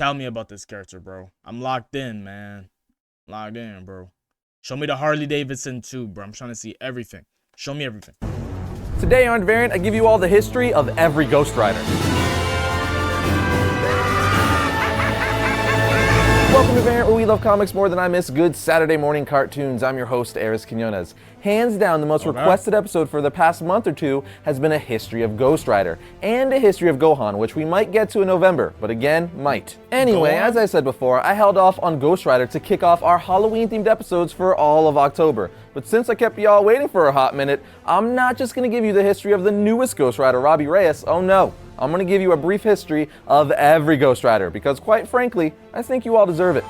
Tell me about this character, bro. I'm locked in, man. Locked in, bro. Show me the Harley Davidson too, bro. I'm trying to see everything. Show me everything. Today on Variant, I give you all the history of every Ghost Rider. Welcome to Variant, where we love comics more than I miss good Saturday morning cartoons. I'm your host, Aris Quinones. Hands down, the most requested episode for the past month or two has been a history of Ghost Rider and a history of Gohan, which we might get to in November, but again, might. Anyway, as I said before, I held off on Ghost Rider to kick off our Halloween-themed episodes for all of October. But since I kept y'all waiting for a hot minute, I'm not just going to give you the history of the newest Ghost Rider, Robbie Reyes. Oh no. I'm going to give you a brief history of every Ghost Rider, because quite frankly, I think you all deserve it.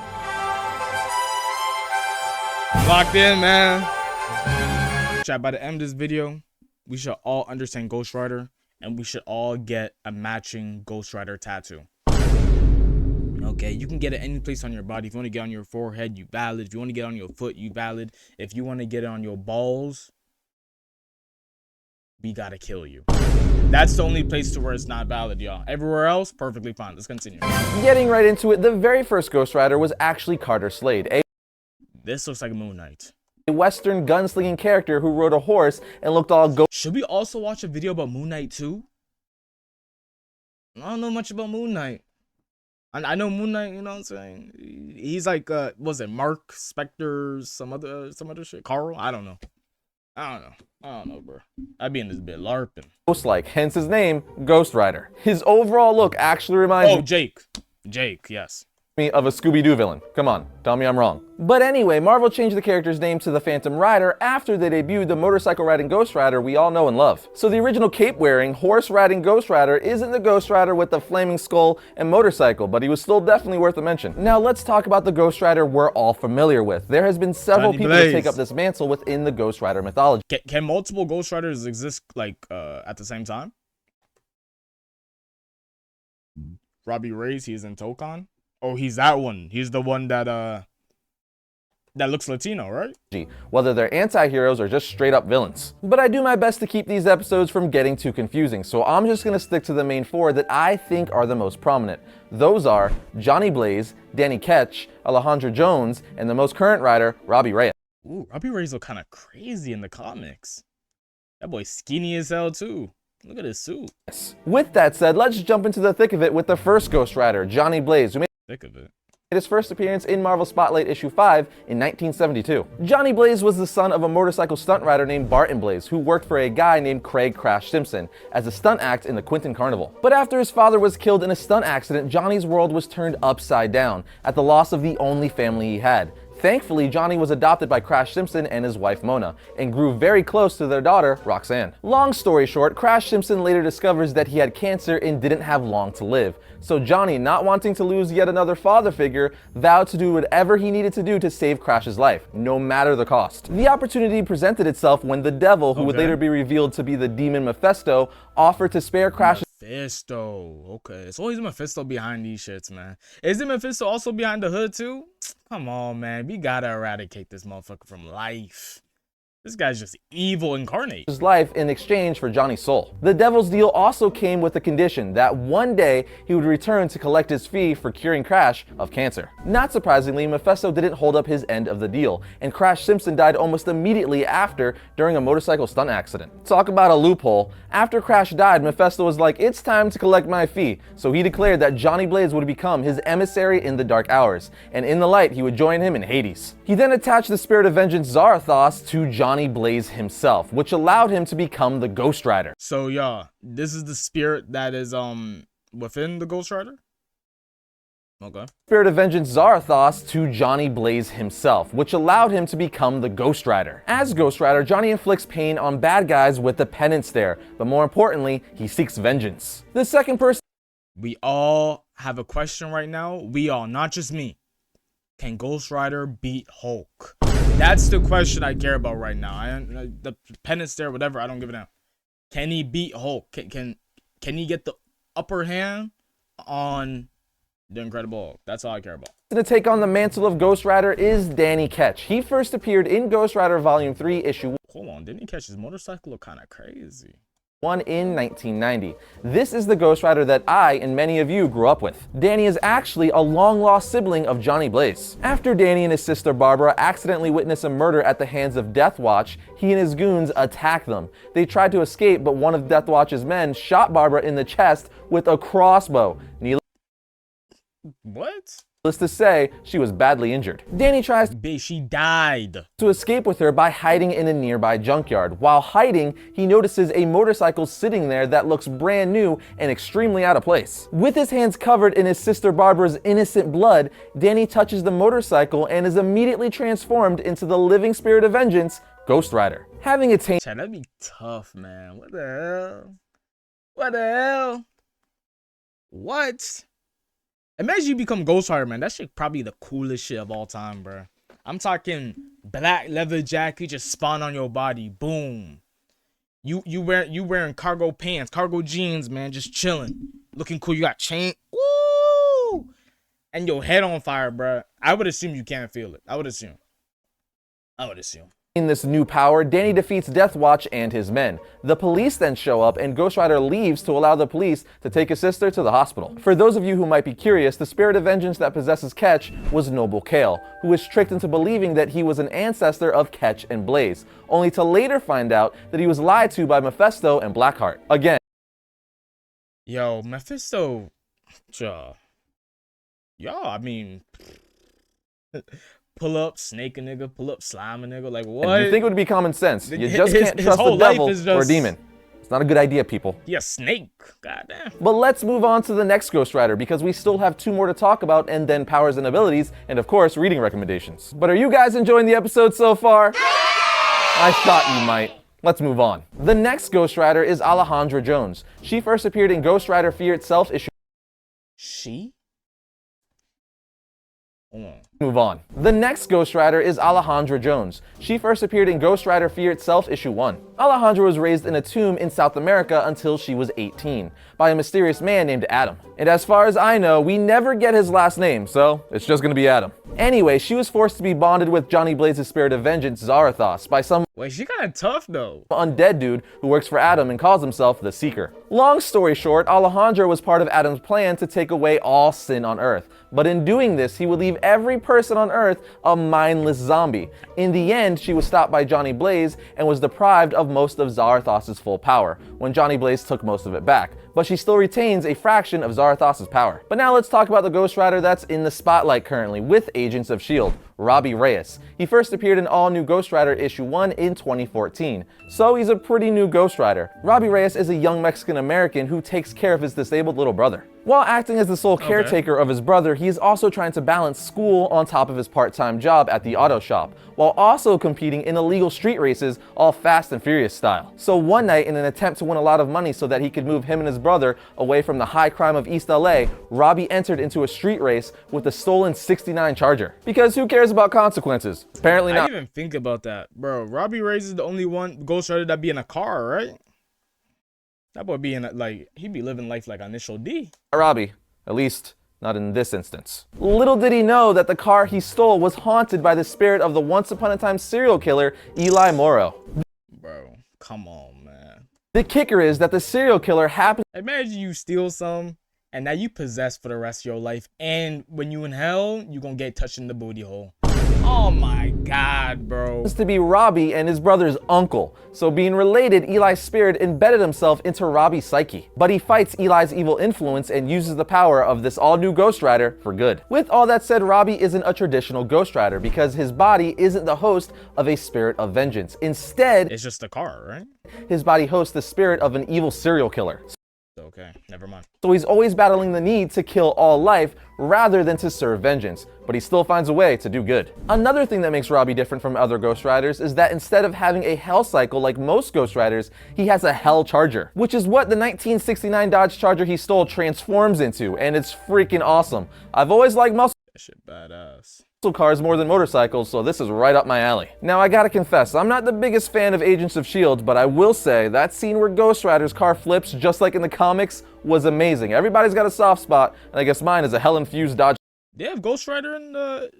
Locked in, man. Chat, by the end of this video, we should all understand Ghost Rider, and we should all get a matching Ghost Rider tattoo. Okay, you can get it any place on your body. If you want to get it on your forehead, you valid. If you want to get it on your foot, you valid. If you want to get it on your balls, we gotta kill you. That's the only place to where it's not valid, y'all. Everywhere else, perfectly fine. Let's continue. Getting right into it, the very first Ghost Rider was actually Carter Slade, This looks like Moon Knight. a Western gunslinging character who rode a horse and looked all Should we also watch a video about Moon Knight too? I don't know much about Moon Knight. I know Moon Knight, you know what I'm saying? He's like, was it Mark Spector, some other shit? Carl? I don't know. I don't know, bro. I'd be in this bit LARPing. Ghost-like, hence his name, Ghost Rider. His overall look actually reminds Jake, yes. me of a Scooby-Doo villain. Come on, tell me I'm wrong. But anyway, Marvel changed the character's name to the Phantom Rider after they debuted the motorcycle-riding Ghost Rider we all know and love. So the original cape-wearing, horse-riding Ghost Rider isn't the Ghost Rider with the flaming skull and motorcycle, but he was still definitely worth a mention. Now let's talk about the Ghost Rider we're all familiar with. There has been several people to take up this mantle within the Ghost Rider mythology. Can multiple Ghost Riders exist, like, at the same time? Robbie Reyes, he's in Tokon? Oh, he's that one. He's the one that looks Latino, right? Whether they're anti-heroes or just straight up villains. But I do my best to keep these episodes from getting too confusing, so I'm just gonna stick to the main four that I think are the most prominent. Those are Johnny Blaze, Danny Ketch, Alejandro Jones, and the most current writer, Robbie Reyes. Ooh, Robbie Reyes look kind of crazy in the comics. That boy's skinny as hell too. Look at his suit. With that said, let's jump into the thick of it with the first Ghost Rider, Johnny Blaze, who made his first appearance in Marvel Spotlight issue 5 in 1972. Johnny Blaze was the son of a motorcycle stunt rider named Barton Blaze, who worked for a guy named Craig Crash Simpson as a stunt act in the Quinton Carnival. But after his father was killed in a stunt accident, Johnny's world was turned upside down at the loss of the only family he had. Thankfully, Johnny was adopted by Crash Simpson and his wife Mona, and grew very close to their daughter, Roxanne. Long story short, Crash Simpson later discovers that he had cancer and didn't have long to live. So Johnny, not wanting to lose yet another father figure, vowed to do whatever he needed to do to save Crash's life, no matter the cost. The opportunity presented itself when the devil, who would later be revealed to be the demon Mephisto, offered to spare Crash's Mephisto. Okay, it's always Mephisto behind these shits, man. Isn't Mephisto also behind the hood too? Come on, man. We gotta eradicate this motherfucker from life. This guy's just evil incarnate. His life in exchange for Johnny's soul. The devil's deal also came with the condition that one day he would return to collect his fee for curing Crash of cancer. Not surprisingly, Mephisto didn't hold up his end of the deal, and Crash Simpson died almost immediately after during a motorcycle stunt accident. Talk about a loophole. After Crash died, Mephisto was like, it's time to collect my fee, so he declared that Johnny Blaze would become his emissary in the Dark Hours, and in the light he would join him in Hades. He then attached the spirit of vengeance Zarathos to Johnny Blaze himself, which allowed him to become the Ghost Rider. So yeah, this is the spirit that is within the Ghost Rider? Okay. Spirit of vengeance Zarathos to Johnny Blaze himself, which allowed him to become the Ghost Rider. As Ghost Rider, Johnny inflicts pain on bad guys with the penance stare, but more importantly, he seeks vengeance. The second person we all have a question right now. We all, not just me. Can Ghost Rider beat Hulk? That's the question I care about right now. The penance there, whatever, I don't give a damn. Can he beat Hulk? Can he get the upper hand on the Incredible Hulk? That's all I care about. To take on the mantle of Ghost Rider is Danny Ketch. He first appeared in Ghost Rider Volume 3, Issue 1. Hold on, didn't he catch his motorcycle? Look kind of crazy. one in 1990. This is the Ghost Rider that I and many of you grew up with. Danny is actually a long-lost sibling of Johnny Blaze. After Danny and his sister Barbara accidentally witness a murder at the hands of Death Watch, he and his goons attack them. They tried to escape, but one of Death Watch's men shot Barbara in the chest with a crossbow. What? Needless to say, she was badly injured. Danny tries She died. to escape with her by hiding in a nearby junkyard. While hiding, he notices a motorcycle sitting there that looks brand new and extremely out of place. With his hands covered in his sister Barbara's innocent blood, Danny touches the motorcycle and is immediately transformed into the living spirit of vengeance, Ghost Rider. Having attained That'd be tough, man. What the hell? What the hell? What? Imagine you become Ghost Rider, man. That shit probably the coolest shit of all time, bro. I'm talking black leather jacket just spawn on your body. Boom. You wearing cargo pants, cargo jeans, man, just chilling. Looking cool. You got chain. Woo! And your head on fire, bro. I would assume you can't feel it. I would assume. In this new power, Danny defeats Death Watch and his men. The police then show up and Ghost Rider leaves to allow the police to take his sister to the hospital. For those of you who might be curious, the spirit of vengeance that possesses Ketch was Noble Kale, who was tricked into believing that he was an ancestor of Ketch and Blaze, only to later find out that he was lied to by Mephisto and Blackheart. Again, Yo, Mephisto. I mean, pull up, snake a nigga, pull up, slime a nigga, like what? you think it would be common sense. You just can't trust the devil or a demon. It's not a good idea, people. Yeah, snake. Goddamn. But let's move on to the next Ghost Rider because we still have 2 more to talk about, and then powers and abilities, and of course, reading recommendations. But are you guys enjoying the episode so far? I thought you might. Let's move on. The next Ghost Rider is Alejandra Jones. She first appeared in Ghost Rider Fear Itself issue. She? Hold on. Move on. The next Ghost Rider is Alejandra Jones. She first appeared in Ghost Rider Fear Itself issue 1. Alejandra was raised in a tomb in South America until she was 18 by a mysterious man named Adam. And as far as I know, we never get his last name, so it's just gonna be Adam. Anyway, she was forced to be bonded with Johnny Blaze's spirit of vengeance, Zarathos, by some Wait, she kinda tough though. undead dude who works for Adam and calls himself the Seeker. Long story short, Alejandra was part of Adam's plan to take away all sin on Earth. But in doing this, he would leave every person on Earth a mindless zombie. In the end, she was stopped by Johnny Blaze and was deprived of most of Zarathos' full power, when Johnny Blaze took most of it back. But she still retains a fraction of Zarathos' power. But now let's talk about the Ghost Rider that's in the spotlight currently with Agents of S.H.I.E.L.D., Robbie Reyes. He first appeared in All New Ghost Rider issue 1 in 2014, so he's a pretty new Ghost Rider. Robbie Reyes is a young Mexican American who takes care of his disabled little brother. While acting as the sole caretaker of his brother, he is also trying to balance school on top of his part-time job at the auto shop, while also competing in illegal street races, all Fast and Furious style. So one night, in an attempt to win a lot of money so that he could move him and his brother away from the high crime of East LA, Robbie entered into a street race with a stolen '69 Charger. Because who cares about consequences? Apparently not. I didn't even think about that, bro. Robbie Reyes is the only one Ghost Rider that be in a car, right? That boy be in a, like, he be living life like Initial D. Robbie, at least not in this instance. Little did he know that the car he stole was haunted by the spirit of the once upon a time serial killer, Eli Morrow. Bro, come on, man. The kicker is that the serial killer happened. Imagine you steal some, and now you possess for the rest of your life, and when you in hell, you gonna get touched in the booty hole. Oh my God, bro. To be Robbie and his brother's uncle. So being related, Eli's spirit embedded himself into Robbie's psyche. But he fights Eli's evil influence and uses the power of this all-new Ghost Rider for good. With all that said, Robbie isn't a traditional Ghost Rider because his body isn't the host of a spirit of vengeance. Instead, it's just a car, right? His body hosts the spirit of an evil serial killer. Okay, never mind. So he's always battling the need to kill all life rather than to serve vengeance, but he still finds a way to do good. Another thing that makes Robbie different from other Ghost Riders is that instead of having a hell cycle like most Ghost Riders, he has a hell charger, which is what the 1969 Dodge Charger he stole transforms into, and it's freaking awesome. I've always liked muscle That shit badass. cars more than motorcycles, so this is right up my alley. Now I gotta confess, I'm not the biggest fan of Agents of S.H.I.E.L.D., but I will say that scene where Ghost Rider's car flips just like in the comics was amazing. Everybody's got a soft spot, and I guess mine is a hell-infused Dodge. They have Ghost Rider in the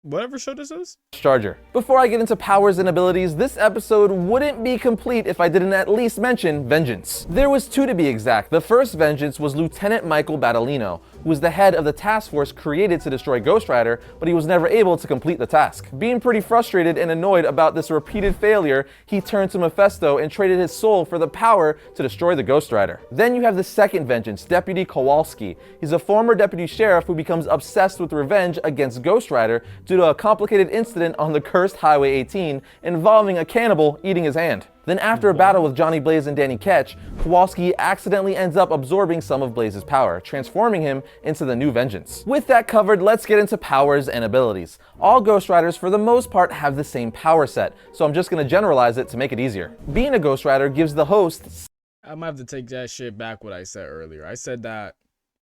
whatever show this is. Charger. Before I get into powers and abilities, this episode wouldn't be complete if I didn't at least mention Vengeance. There was two to be exact. The first Vengeance was Lieutenant Michael Battaglino, who was the head of the task force created to destroy Ghost Rider, but he was never able to complete the task. Being pretty frustrated and annoyed about this repeated failure, he turned to Mephisto and traded his soul for the power to destroy the Ghost Rider. Then you have the second Vengeance, Deputy Kowalski. He's a former deputy sheriff who becomes obsessed with revenge against Ghost Rider due to a complicated incident on the cursed Highway 18 involving a cannibal eating his hand. Then after a battle with Johnny Blaze and Danny Ketch, Kowalski accidentally ends up absorbing some of Blaze's power, transforming him into the new Vengeance. With that covered, let's get into powers and abilities. All Ghost Riders for the most part have the same power set, so I'm just going to generalize it to make it easier. Being a Ghost Rider gives the host... I might have to take that shit back what I said earlier. I said that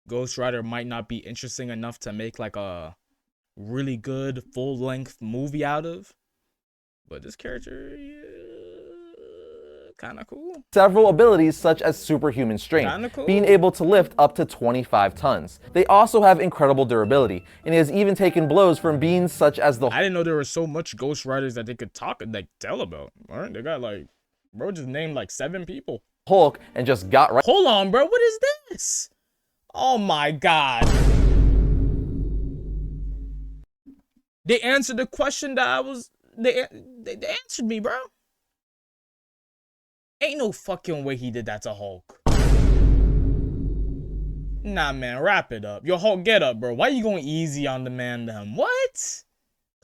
Ghost Rider might not be interesting enough to make like a really good full-length movie out of, but this character, kind of cool. Several abilities such as superhuman strength, cool. Being able to lift up to 25 tons. They also have incredible durability, and he has even taken blows from beings such as the... I didn't know there were so much Ghost Riders that they could talk and like tell about. All right, they got like, bro just named like 7 people. Hulk and just got right... Hold on, bro, what is this? Oh my god. They answered the question that I was... They answered me, bro. Ain't no fucking way he did that to Hulk. Nah, man, wrap it up. Yo, Hulk, get up, bro. Why you going easy on the man then? What?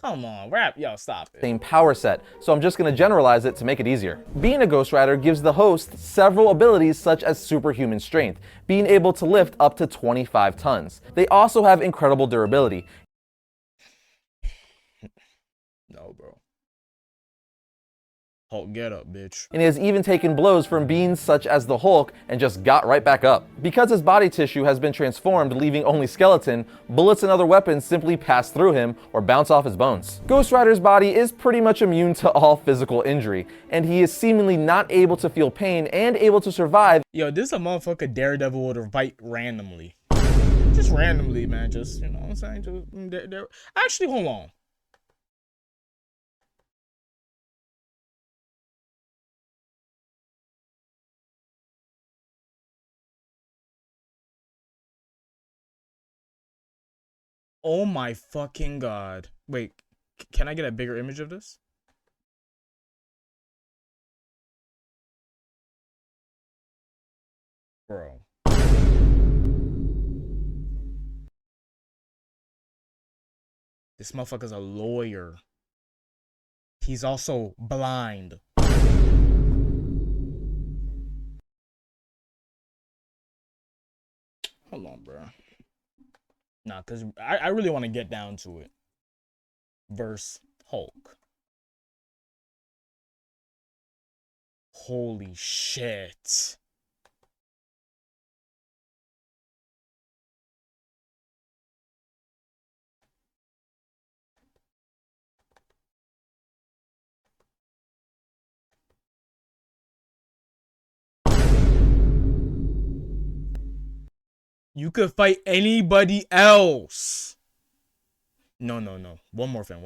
Come on, yo, stop it. Same power set, so I'm just going to generalize it to make it easier. Being a Ghost Rider gives the host several abilities such as superhuman strength, being able to lift up to 25 tons. They also have incredible durability. No, bro. Hulk, get up, bitch. And he has even taken blows from beings such as the Hulk and just got right back up. Because his body tissue has been transformed, leaving only skeleton, bullets and other weapons simply pass through him or bounce off his bones. Ghost Rider's body is pretty much immune to all physical injury, and he is seemingly not able to feel pain and able to survive. Yo, this is a motherfucker Daredevil would fight randomly. Just randomly, man. Just, you know what I'm saying? Just, actually, hold on. Oh my fucking god. Wait, can I get a bigger image of this? Bro. This motherfucker's a lawyer. He's also blind. Hold on, bro. Nah, because I really want to get down to it. Verse Hulk. Holy shit. You could fight anybody else. No. One more thing.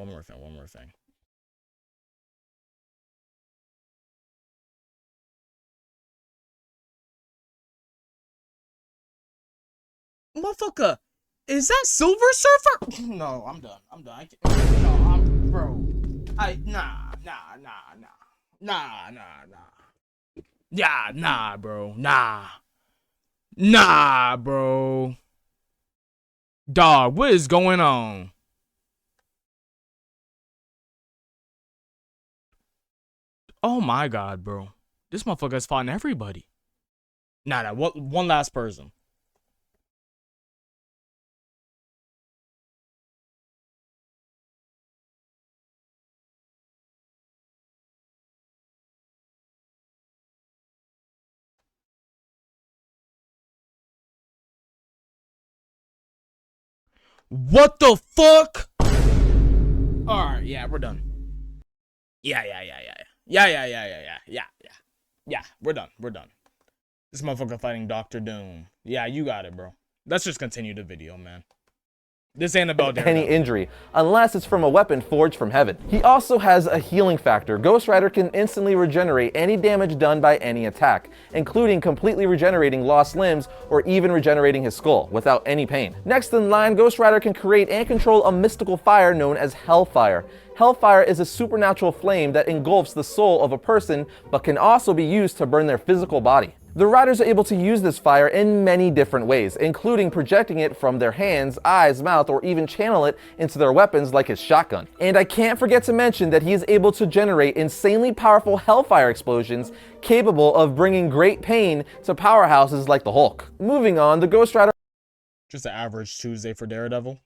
Motherfucker, is that Silver Surfer? No, I'm done. I can't. No, bro. Nah. Yeah, nah, bro. Nah, bro. Dog, what is going on? Oh my god, bro. This motherfucker's fighting everybody. Nah, one last person. What the fuck? Alright, yeah, we're done. Yeah, we're done. This motherfucker fighting Dr. Doom. Yeah, you got it, bro. Let's just continue the video, man. This ain't about any injury, unless it's from a weapon forged from heaven. He also has a healing factor. Ghost Rider can instantly regenerate any damage done by any attack, including completely regenerating lost limbs or even regenerating his skull without any pain. Next in line, Ghost Rider can create and control a mystical fire known as Hellfire. Hellfire is a supernatural flame that engulfs the soul of a person, but can also be used to burn their physical body. The riders are able to use this fire in many different ways, including projecting it from their hands, eyes, mouth, or even channel it into their weapons like his shotgun. And I can't forget to mention that he is able to generate insanely powerful hellfire explosions capable of bringing great pain to powerhouses like the Hulk. Moving on, the Ghost Rider just an average Tuesday for Daredevil.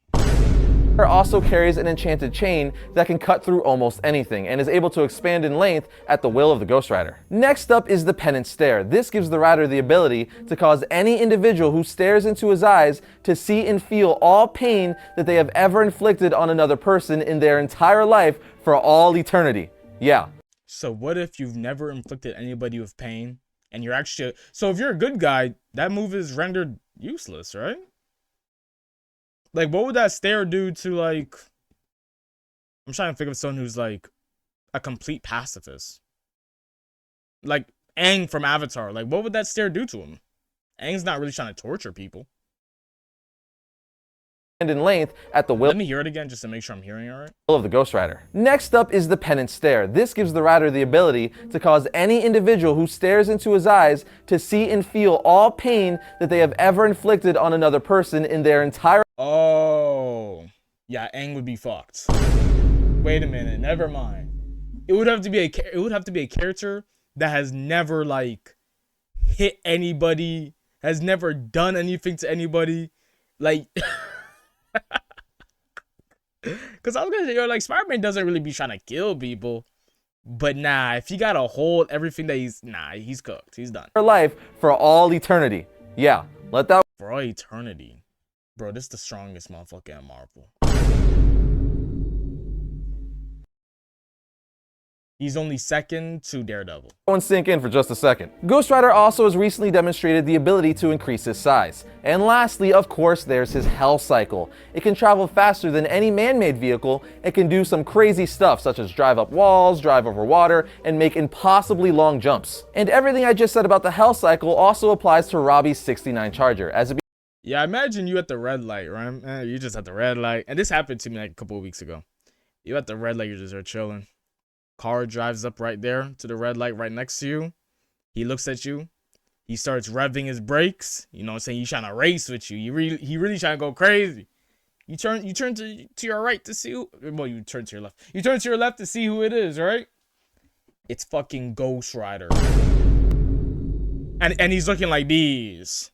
Also carries an enchanted chain that can cut through almost anything and is able to expand in length at the will of the Ghost Rider. Next up is the Penance Stare. This gives the rider the ability to cause any individual who stares into his eyes to see and feel all pain that they have ever inflicted on another person in their entire life for all eternity. Yeah. So what if you've never inflicted anybody with pain and you're actually... So if you're a good guy, that move is rendered useless, right? Like, what would that stare do to, like... I'm trying to think of someone who's, like, a complete pacifist. Like, Aang from Avatar. Like, what would that stare do to him? Aang's not really trying to torture people. And in length at the will. Let me hear it again just to make sure I'm hearing it right. Of the Ghost Rider. Next up is the Penance Stare. This gives the rider the ability to cause any individual who stares into his eyes to see and feel all pain that they have ever inflicted on another person in their entire... Oh, yeah, Aang would be fucked. Wait a minute, never mind. It would have to be a character that has never like hit anybody, has never done anything to anybody, like. Cause I was gonna say, like, Spider-Man doesn't really be trying to kill people, but nah, if he got a hold everything that he's cooked, he's done. For life, for all eternity. Yeah, let that. For all eternity. Bro, this is the strongest motherfucker in Marvel. He's only second to Daredevil. Go and sink in for just a second. Ghost Rider also has recently demonstrated the ability to increase his size. And lastly, of course, there's his Hell Cycle. It can travel faster than any man-made vehicle. It can do some crazy stuff such as drive up walls, drive over water, and make impossibly long jumps. And everything I just said about the Hell Cycle also applies to Robbie's 69 Charger, as it yeah, imagine you at the red light, right? You just at the red light. And this happened to me like a couple of weeks ago. You at the red light, you're just there chilling. Car drives up right there to the red light right next to you. He looks at you. He starts revving his brakes. You know what I'm saying? He's trying to race with you. He really trying to go crazy. You turn to your right to see who... Well, you turn to your left. You turn to your left to see who it is, right? It's fucking Ghost Rider. And he's looking like these.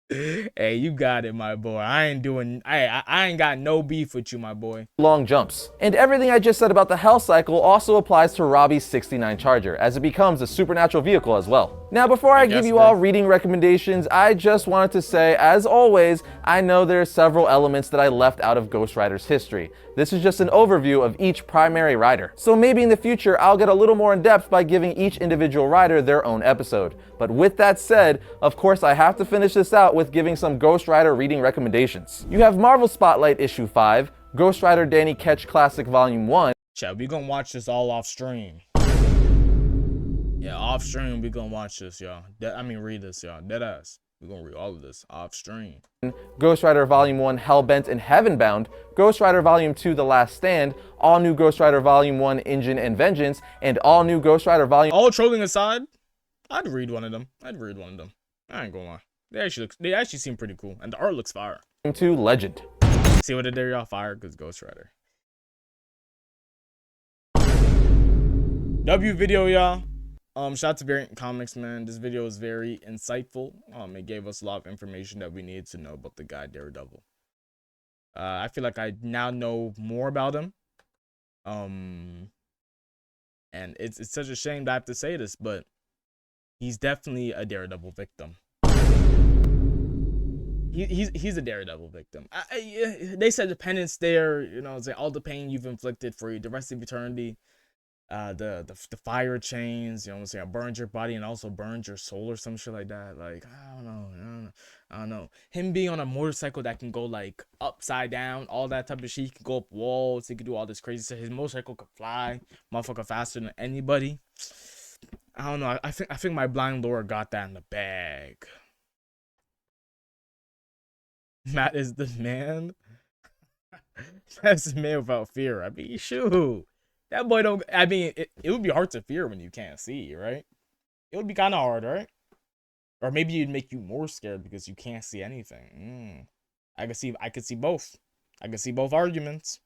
Hey, you got it, my boy. I ain't got no beef with you, my boy. Long jumps. And everything I just said about the Hell Cycle also applies to Robbie's 69 Charger, as it becomes a supernatural vehicle as well. Now, before I give you all reading recommendations, I just wanted to say, as always, I know there are several elements that I left out of Ghost Rider's history. This is just an overview of each primary rider. So maybe in the future, I'll get a little more in depth by giving each individual rider their own episode. But with that said, of course, I have to finish this out with giving some Ghost Rider reading recommendations. You have Marvel Spotlight Issue 5, Ghost Rider Danny Ketch Classic Volume 1. Chat, we gonna watch this all off stream. Yeah, off stream, we gonna watch this, y'all. Read this, y'all. Deadass. We're gonna read all of this off stream. Ghost Rider Volume 1 Hellbent and Heavenbound, Ghost Rider Volume 2 The Last Stand, all new Ghost Rider Volume 1 Engine and Vengeance, and all new Ghost Rider Volume... All trolling aside, I'd read one of them. I ain't gonna lie. They actually seem pretty cool, and the art looks fire. 2 Legend. See what I did, y'all? Fire, because Ghost Rider. W video, y'all. Shout out to Variant Comics, man. This video was very insightful. It gave us a lot of information that we needed to know about the guy Daredevil. I feel like I now know more about him. And it's such a shame that I have to say this, but he's definitely a Daredevil victim. He's a Daredevil victim. They said the penance there, you know, it's like all the pain you've inflicted for the rest of eternity. the fire chains, you know what I'm saying, burns your body and also burns your soul or some shit like that. Like, I don't know. Him being on a motorcycle that can go like upside down, all that type of shit. He can go up walls. He can do all this crazy stuff. His motorcycle could fly, motherfucker, faster than anybody. I don't know. I think my blind lore got that in the bag. Matt is the man. That's the man without fear. I mean, shoot. That boy don't. I mean, it would be hard to fear when you can't see, right? It would be kind of hard, right? Or maybe it'd make you more scared because you can't see anything. I could see both. I could see both arguments.